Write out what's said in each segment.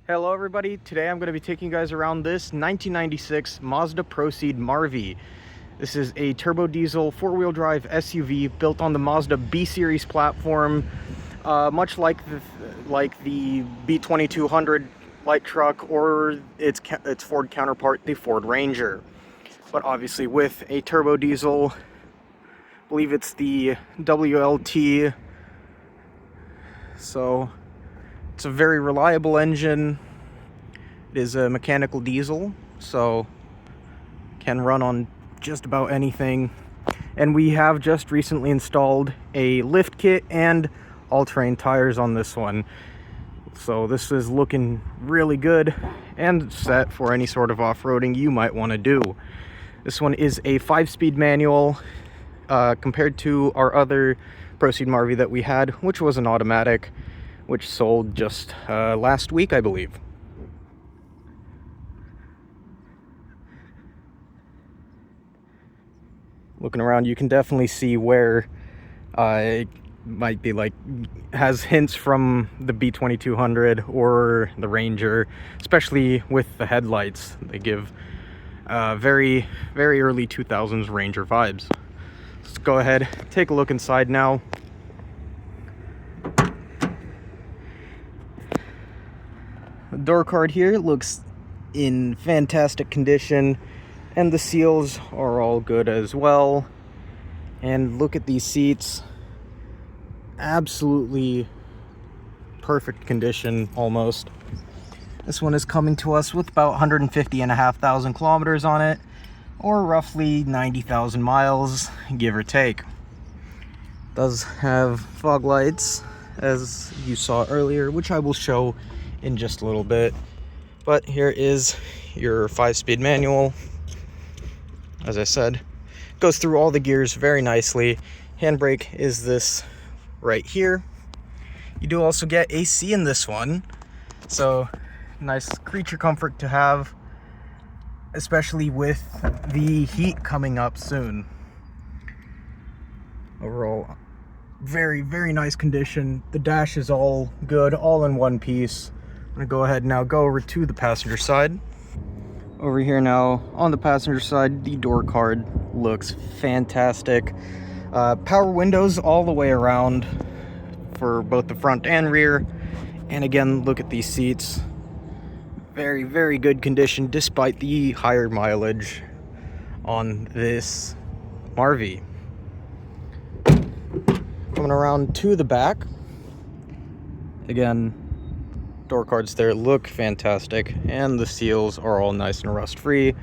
Hello everybody, today I'm going to be taking you guys around this 1996 Mazda Proceed Marvie. This is a turbo diesel four-wheel drive SUV built on the Mazda B series platform, much like the B2690 light truck or its Ford counterpart, the Ford Ranger. But obviously with a turbo diesel, I believe it's the WLT, so it's a very reliable engine. It is a mechanical diesel, so can run on just about anything. And we have just recently installed a lift kit and all-terrain tires on this one. So this is looking really good and set for any sort of off-roading you might want to do. This one is a 5-speed manual compared to our other Proceed Marvie that we had, which was an automatic, which sold just last week, I believe. Looking around, you can definitely see where it might be has hints from the B2690 or the Ranger, especially with the headlights. They give very early 2000s Ranger vibes. Let's go ahead, take a look inside now. The door card here looks in fantastic condition, and the seals are all good as well. And look at these seats, absolutely perfect condition almost. This one is coming to us with about 150,500 kilometers on it, or roughly 90,000 miles, give or take. It does have fog lights, as you saw earlier, which I will show in just a little bit. But here is your 5-speed manual. As I said, goes through all the gears very nicely. Handbrake is this right here. You do also get AC in this one, so nice creature comfort to have, especially with the heat coming up soon. Overall, very nice condition. The dash is all good, all in one piece. I'm gonna go ahead and now go over to the passenger side. Over here now, on the passenger side, the door card looks fantastic. Power windows all the way around for both the front and rear. And again, look at these seats. Very good condition despite the higher mileage on this Marvie. Coming around to the back. Again, door cards there look fantastic, and the seals are all nice and rust free.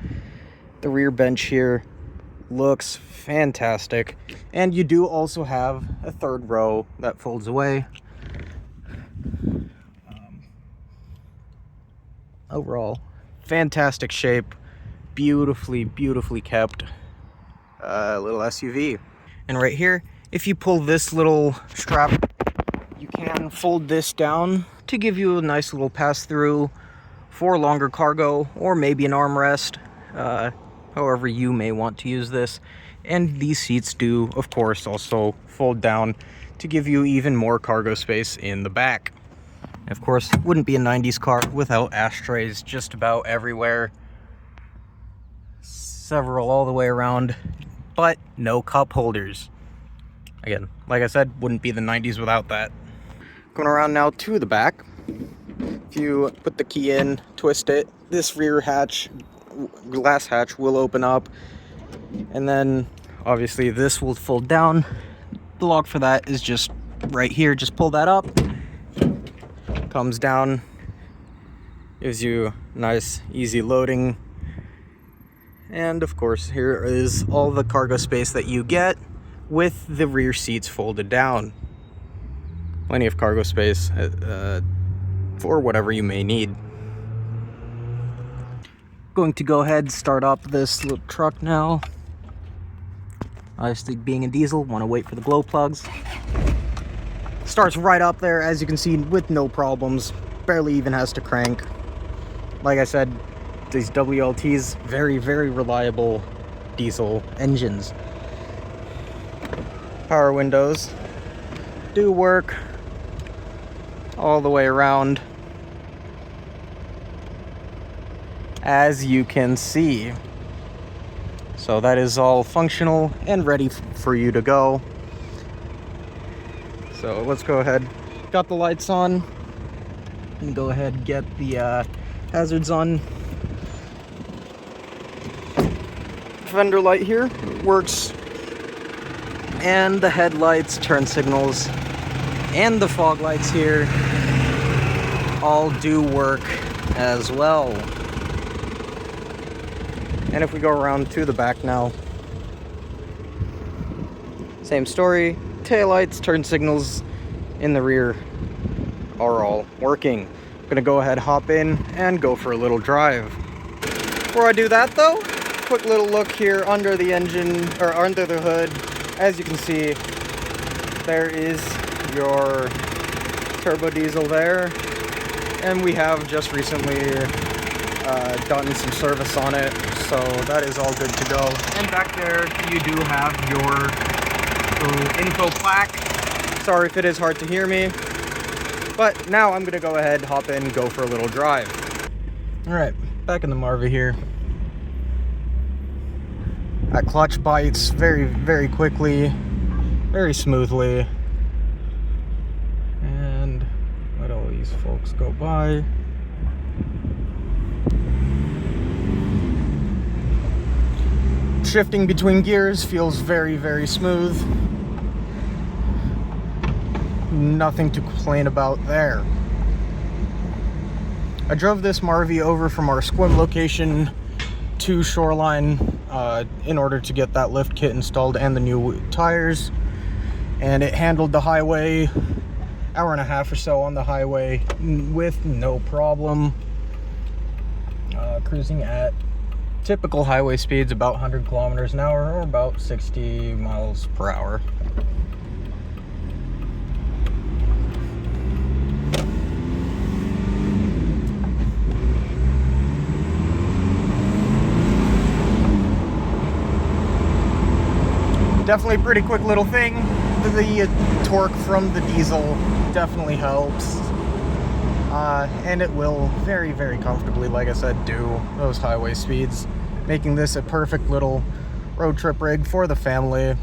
The rear bench here looks fantastic, and you do also have a third row that folds away. Overall, fantastic shape, beautifully kept little SUV. And right here, if you pull this little strap, you can fold this down to give you a nice little pass-through for longer cargo, or maybe an armrest, however you may want to use this. And these seats do, of course, also fold down to give you even more cargo space in the back. And of course, it wouldn't be a 90s car without ashtrays just about everywhere. Several all the way around, but no cup holders. Again, like I said, wouldn't be the 90s without that. Going around now to the back. If you put the key in, twist it, this rear hatch, glass hatch will open up, and then obviously this will fold down. The lock for that is just right here. Just pull that up, comes down, gives you nice easy loading. And of course, here is all the cargo space that you get with the rear seats folded down. Plenty of cargo space for whatever you may need. Going to go ahead and start up this little truck now. Obviously, being a diesel, want to wait for the glow plugs. Starts right up there, as you can see, with no problems. Barely even has to crank. Like I said, these WLTs, very reliable diesel engines. Power windows do work all the way around. as you can see. So that is all functional and ready for you to go. So let's go ahead. Got the lights on. And go ahead and get the hazards on. Fender light here works. And the headlights, turn signals, and the fog lights here all do work as well. And if we go around to the back now, same story. Taillights, turn signals in the rear are all working. I'm gonna go ahead, hop in, and go for a little drive. Before I do that though, quick little look here under the engine, or under the hood. As you can see, there is your turbo diesel there. And we have just recently done some service on it, so that is all good to go. And back there, you do have your little info plaque. Sorry if it is hard to hear me, but now I'm gonna go ahead, hop in, go for a little drive. All right, back in the Marvie here. That clutch bites very, very quickly, very smoothly. And let all these folks go by. Shifting between gears feels very, very smooth. Nothing to complain about there. I drove this Marvie over from our Squim location to Shoreline in order to get that lift kit installed and the new tires. And it handled the highway, hour and a half or so on the highway with no problem. Cruising at typical highway speeds, about 100 kilometers an hour or about 60 miles per hour. Definitely a pretty quick little thing. The torque from the diesel definitely helps. And it will very, very comfortably, like I said, do those highway speeds, making this a perfect little road trip rig for the family.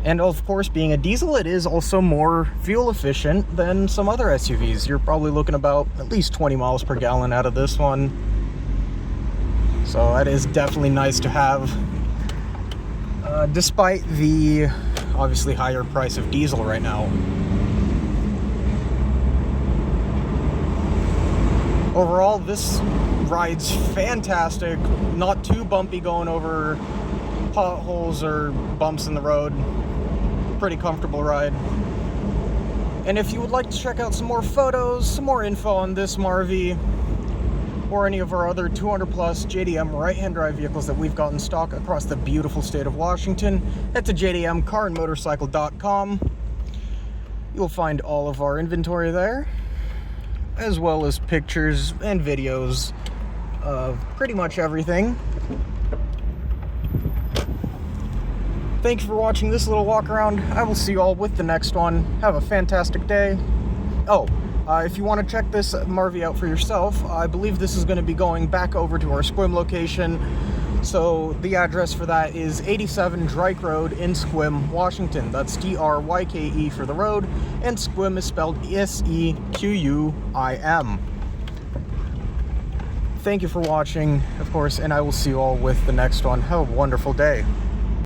And of course, being a diesel, it is also more fuel efficient than some other SUVs. You're probably looking about at least 20 miles per gallon out of this one. So that is definitely nice to have. Despite the obviously higher price of diesel right now. Overall, this ride's fantastic. Not too bumpy going over potholes or bumps in the road. Pretty comfortable ride. And if you would like to check out some more photos, some more info on this Marvie, or any of our other 200 plus JDM right-hand drive vehicles that we've got in stock across the beautiful state of Washington, head to jdmcarandmotorcycle.com. You'll find all of our inventory there, as well as pictures and videos of pretty much everything. Thank you for watching this little walk around. I will see you all with the next one. Have a fantastic day. Oh, if you want to check this Marvie out for yourself, I believe this is going to be going back over to our Squim location. So the address for that is 87 Drake Road in Squim, Washington. That's D-R-Y-K-E for the road, and Squim is spelled S-E-Q-U-I-M. Thank you for watching, of course, and I will see you all with the next one. Have a wonderful day.